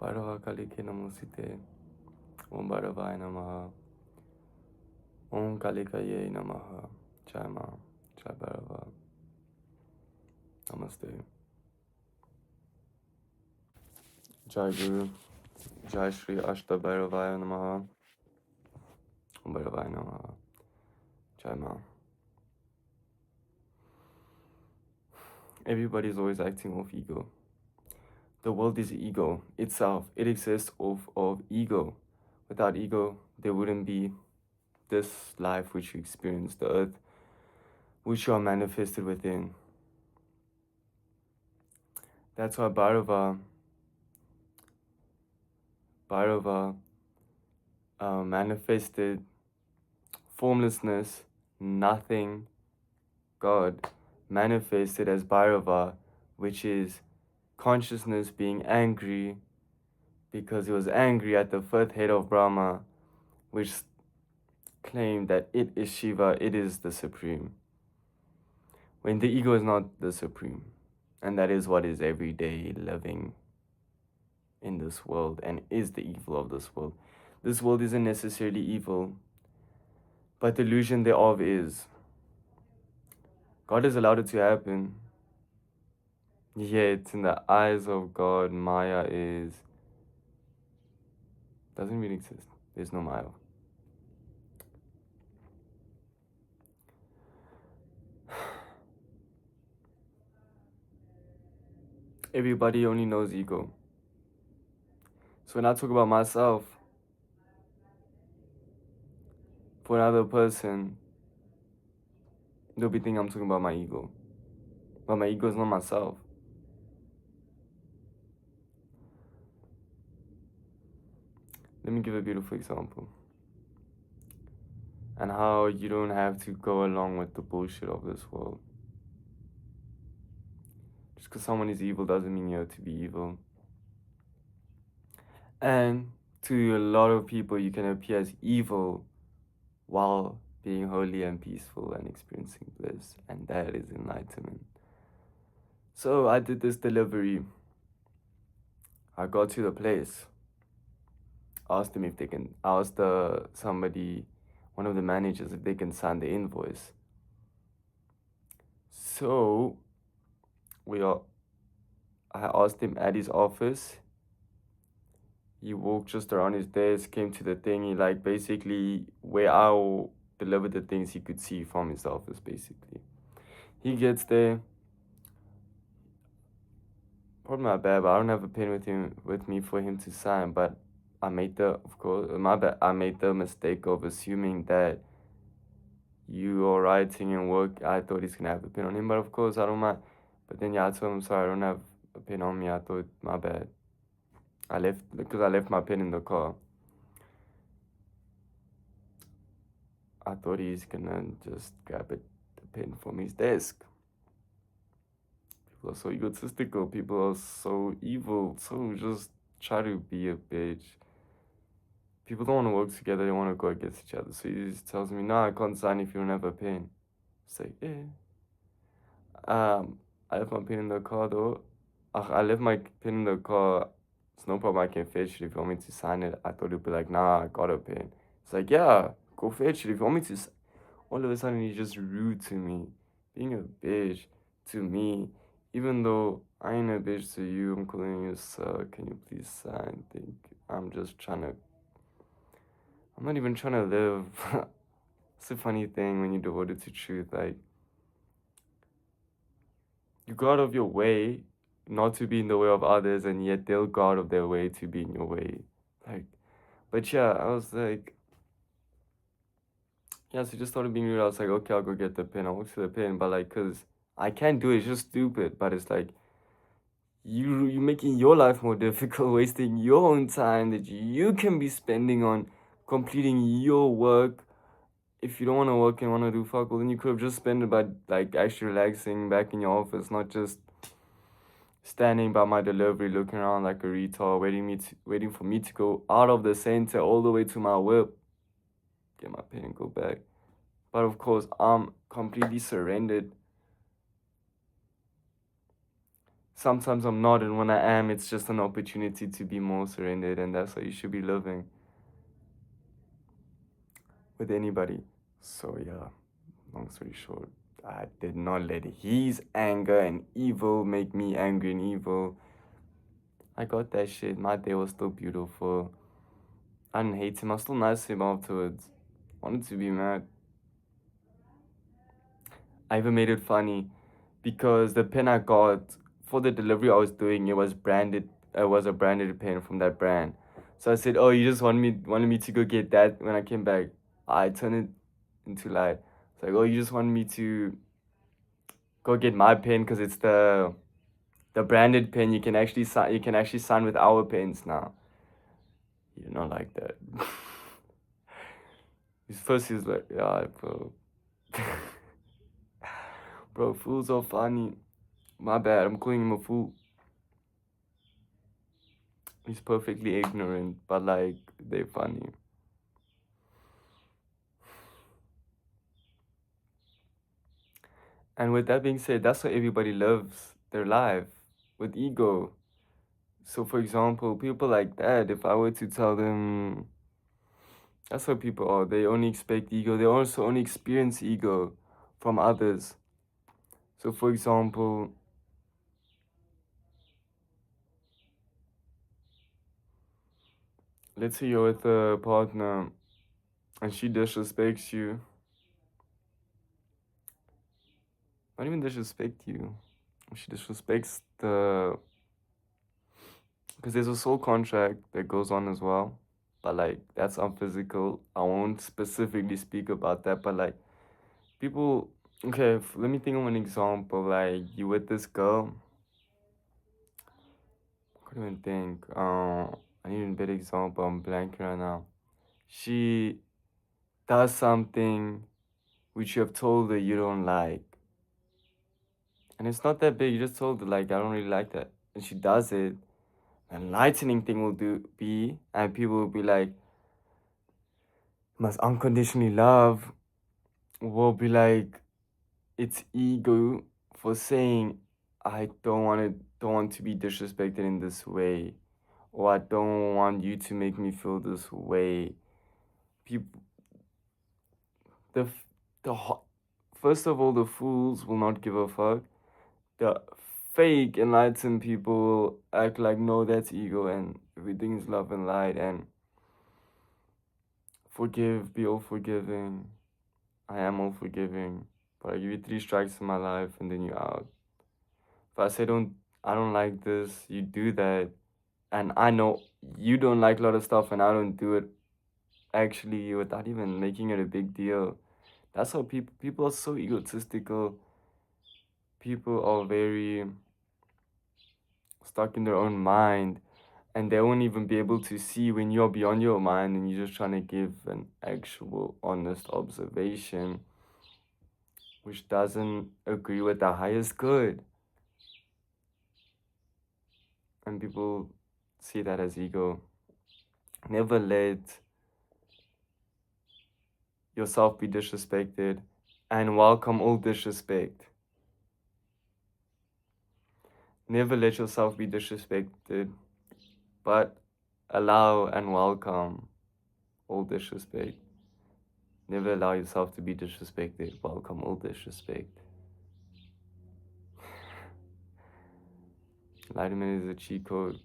Bhairava Kalike Namusite. Om Bhairavaya Namaha. Om Kalikaye Namaha. Jai Ma. Jai Bhairava. Namaste. Jai Guru. Jai Shri Ashta Bhairavaya Namaha. Om Bhairavaya Namaha. Jai Ma. Everybody's always acting off ego. The world is ego itself. It exists off of ego. Without ego, there wouldn't be this life which you experience, the earth which you are manifested within. That's why Bhairava manifested formlessness, nothing, God, manifested as Bhairava, which is consciousness being angry because he was angry at the fifth head of Brahma, which claimed that it is Shiva, it is the supreme, when the ego is not the supreme. And that is what is everyday living in this world and is the evil of this world. This world isn't necessarily evil, but the illusion thereof is. God has allowed it to happen, yet in the eyes of God, Maya doesn't really exist. There's no Maya. Everybody only knows ego. So when I talk about myself, for another person, they'll be thinking I'm talking about my ego. But my ego is not myself. Let me give a beautiful example. And how you don't have to go along with the bullshit of this world. Just because someone is evil doesn't mean you have to be evil. And to a lot of people, you can appear as evil while being holy and peaceful and experiencing bliss. And that is enlightenment. So I did this delivery. I got to the place. Asked them if they can, asked somebody, one of the managers, if they can sign the invoice. So I asked him at his office. He walked just around his desk, came to the thing. He basically where I will deliver the things he could see from his office, basically. He gets there. Pardon my bad, but I don't have a pen with me for him to sign. But I made the mistake of assuming that you are writing and work. I thought he's gonna have a pen on him, but of course I don't mind. But then I told him, sorry, I don't have a pen on me. I thought, my bad. I left my pen in the car. I thought he's gonna just grab the pen from his desk. People are so egotistical. People are so evil. So just try to be a bitch. People don't want to work together. They want to go against each other. So he just tells me, "No, I can't sign if you don't have a pen." It's like, I left my pen in the car though. I left my pen in the car. It's no problem. I can fetch it if you want me to sign it. I thought he'd be like, "Nah, I got a pen." It's like, yeah, go fetch it if you want me to. All of a sudden, he's just rude to me, being a bitch to me, even though I ain't a bitch to you. I'm calling you sir. Can you please sign? I'm just trying to. I'm not even trying to live. It's a funny thing when you're devoted to truth. You go out of your way not to be in the way of others, and yet they'll go out of their way to be in your way. But yeah, I was like, yeah, so just started being rude. I was like, okay, I'll go get the pen. I walked to the pen, but cause I can't do it. It's just stupid. But it's like, you making your life more difficult, wasting your own time that you can be spending on completing your work. If you don't want to work and want to do fuck, well, then you could have just spent it by actually relaxing back in your office, not just standing by my delivery, looking around like a retard, waiting for me to go out of the center all the way to my whip, get my pen and go back. But of course, I'm completely surrendered. Sometimes I'm not, and when I am, it's just an opportunity to be more surrendered, and that's how you should be living with anybody. So yeah, long story short, I did not let his anger and evil make me angry and evil. I got that shit. My day was still beautiful. I didn't hate him. I was still nice to him afterwards. Wanted to be mad. I even made it funny because the pen I got for the delivery I was doing, it was branded. It was a branded pen from that brand. So I said, "Oh, you just wanted me to go get that." When I came back, I turned it into light. It's like, "Oh, you just wanted me to go get my pen because it's the branded pen. You can actually sign. You can actually sign with our pens now." You're not like that. He's like, "Yeah, bro." Bro, fools are funny. My bad. I'm calling him a fool. He's perfectly ignorant, but like they're funny. And with that being said, that's how everybody lives their life with ego. So, for example, people like that, if I were to tell them, that's how people are. They only expect ego. They also only experience ego from others. So, for example, let's say you're with a partner and she disrespects you. Not even disrespect you. She disrespects because there's a soul contract that goes on as well. But like that's unphysical. I won't specifically speak about that. But like people, okay, let me think of an example. Like you with this girl. I couldn't even think. I need a better example. I'm blanking right now. She does something which you have told her you don't like, and it's not that big. You just told her like I don't really like that, and she does it. An enlightening thing will be, and people will be like, must unconditionally love. Will be like, it's ego for saying I don't want to be disrespected in this way, or I don't want you to make me feel this way. People, the the first of all, the fools will not give a fuck. The fake enlightened people will act like no, that's ego and everything is love and light and forgive, be all forgiving. I am all forgiving, but I give you three strikes in my life and then you're out. If I say I don't like this, you do that, and I know you don't like a lot of stuff, and I don't do it actually without even making it a big deal. That's how people are so egotistical. People are very stuck in their own mind, and they won't even be able to see when you're beyond your mind and you're just trying to give an actual honest observation which doesn't agree with the highest good. And people see that as ego. Never let yourself be disrespected and welcome all disrespect. Never let yourself be disrespected, but allow and welcome all disrespect. Never allow yourself to be disrespected, welcome all disrespect. Enlightenment is a cheat code.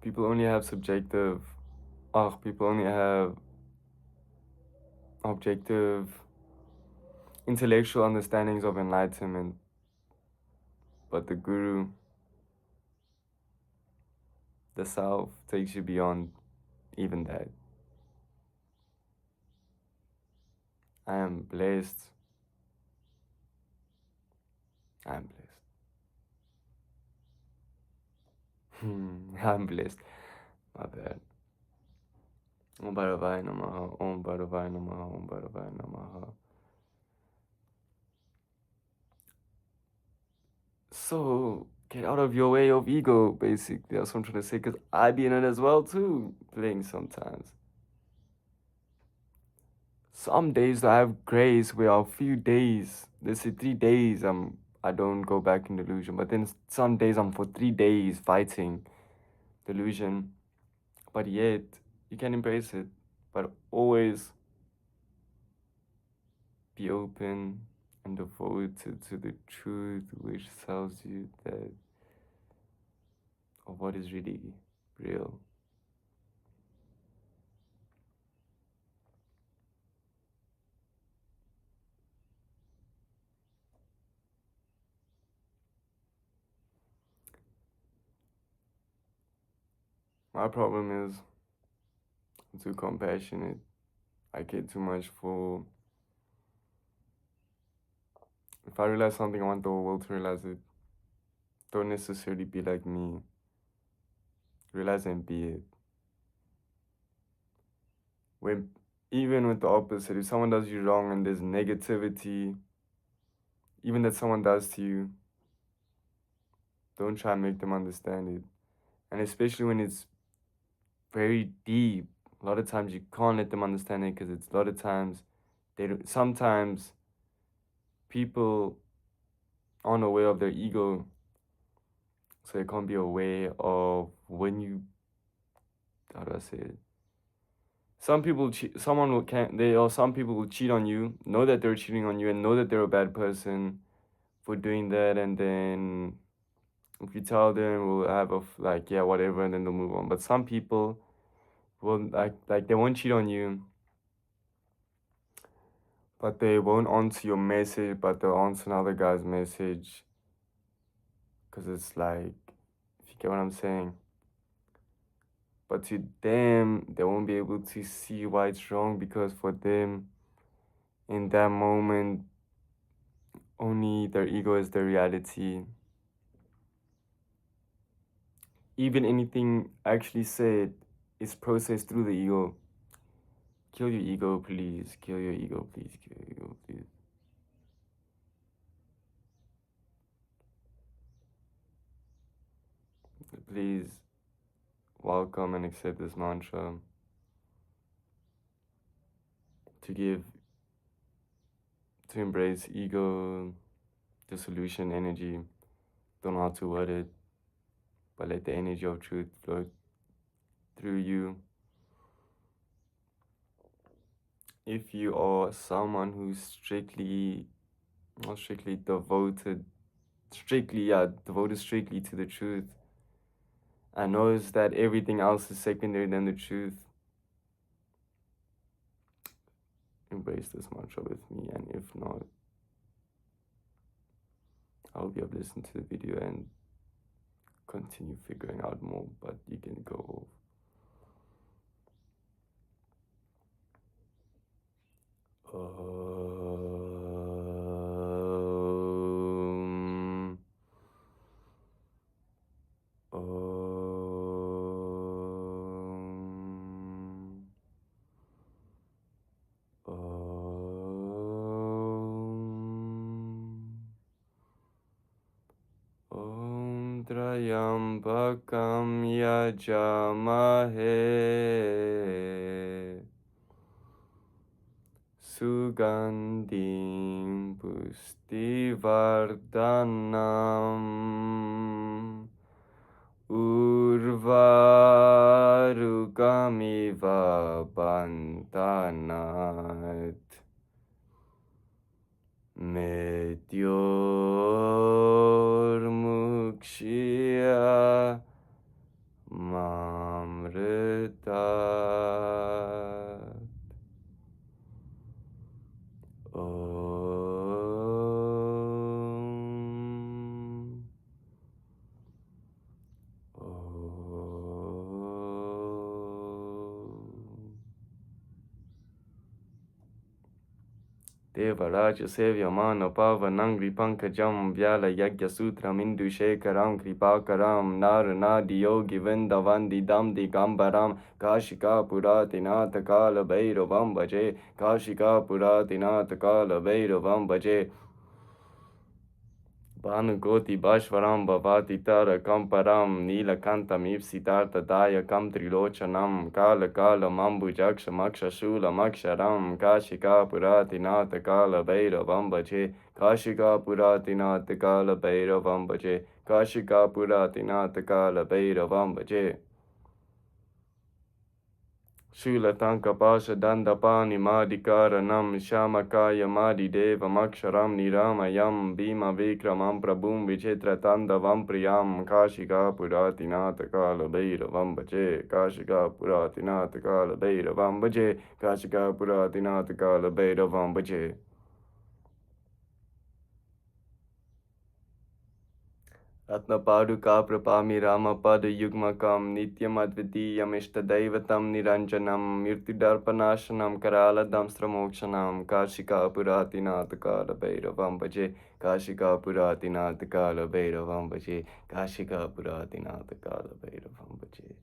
People only have subjective, people only have objective, intellectual understandings of enlightenment, but the guru, the self, takes you beyond even that. I am blessed. I am blessed. I'm blessed. My bad. Om Bhairava Namaha, Om Bhairava Namaha, Om Bhairava Namaha. So, Get out of your way of ego, basically. That's what I'm trying to say, because I be in it as well, too, playing sometimes. Some days I have grace where a few days, let's say 3 days, I don't go back in delusion. But then some days I'm for 3 days fighting delusion. But yet, you can embrace it. But always be open and devoted to the truth which tells you that of what is really real. My problem is I'm too compassionate. I care too much for. If I realize something, I want the whole world to realize it. Don't necessarily be like me. Realize and be it. When even with the opposite, if someone does you wrong and there's negativity, even that someone does to you, don't try and make them understand it. And especially when it's very deep, a lot of times you can't let them understand it because it's a lot of times they don't, sometimes people aren't aware of their ego, so they can't be aware of when you, how do I say it? Some people cheat, someone will can't they or some people will cheat on you, know that they're cheating on you and know that they're a bad person for doing that, and then if you tell them, we'll have a like, yeah, whatever, and then they'll move on. But some people will like they won't cheat on you, but they won't answer your message, but they'll answer another guy's message, because it's like, if you get what I'm saying. But to them, they won't be able to see why it's wrong, because for them, in that moment, only their ego is their reality. Even anything actually said is processed through the ego. Kill your ego, please. Kill your ego, please. Kill your ego, please. Please welcome and accept this mantra to give, to embrace ego, dissolution energy. Don't know how to word it, but let the energy of truth flow through you. If you are someone who's not strictly devoted, devoted strictly to the truth, and knows that everything else is secondary than the truth, embrace this mantra with me. And if not, I hope you have listened to the video and continue figuring out more, but you can go Om. Om. Om. Om Trayambakam Yajamahe Sugandhim Pustivardhanam Urvarukamiva Bandhanat Meteormukshya Mamritat. Om. Om. Devaraja Sevyamana Pavanangri Pankajam Vyala Yagya Sutram Indu Shekaram Kripakaram Naranadi Yogi Vindavandi Damdi Gambaram Kashika Puratinata Kala Bhairavam Bhaje Kashika Puratinata Kala Bhairavam Bhaje Bhanugoti Bhashvaram Bhavati Tara Kamparam Neelakantam Ipsitartha Dayakam Trilochanam Kala Kala Mambujaksha Makshashula Maksharam Kashika Puratinata Kala Bhairavam Bhaje Kashika Puratinata Kala Bhairavam Bhaje Kashika Puratinata Kala Bhairavam Bhaje Shulatanka Pasha Dandapani Madikaranam Shamakaya Madi Deva Maksharam Niramayam Bhima Vikramam Prabhum Vichitra Tandavam Priyam Kashika Puratinata Kala Bhairavam Bhaje Kashika Puratinata Kala Bhairavam Bhaje Kashika Puratinata Kala Bhairavam Bhaje Ratnapaduka Prapami Ramapada Yugmakam Nityam Advitiyam Ishtadaivatam Niranjanam Mirtidarpanashanam Karaladam Sramokshanam Kashika Puratinataka Bhairavam Bhaje Kashika Puratinataka Bhairavam Bhaje Kashika Puratinataka Bhairavam Bhaje.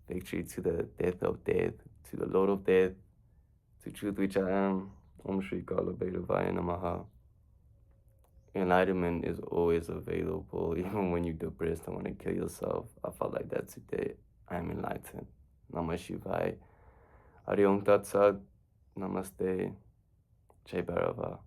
Victory to the death of death, to the Lord of death, to truth which I am. Om Shri Kala Bhairavaya Namaha. Enlightenment is always available, even when you're depressed and want to kill yourself. I felt like that today. I am enlightened. Namah Shivaya. Hari Om Tat Sat. Namaste. Jai Bhairava.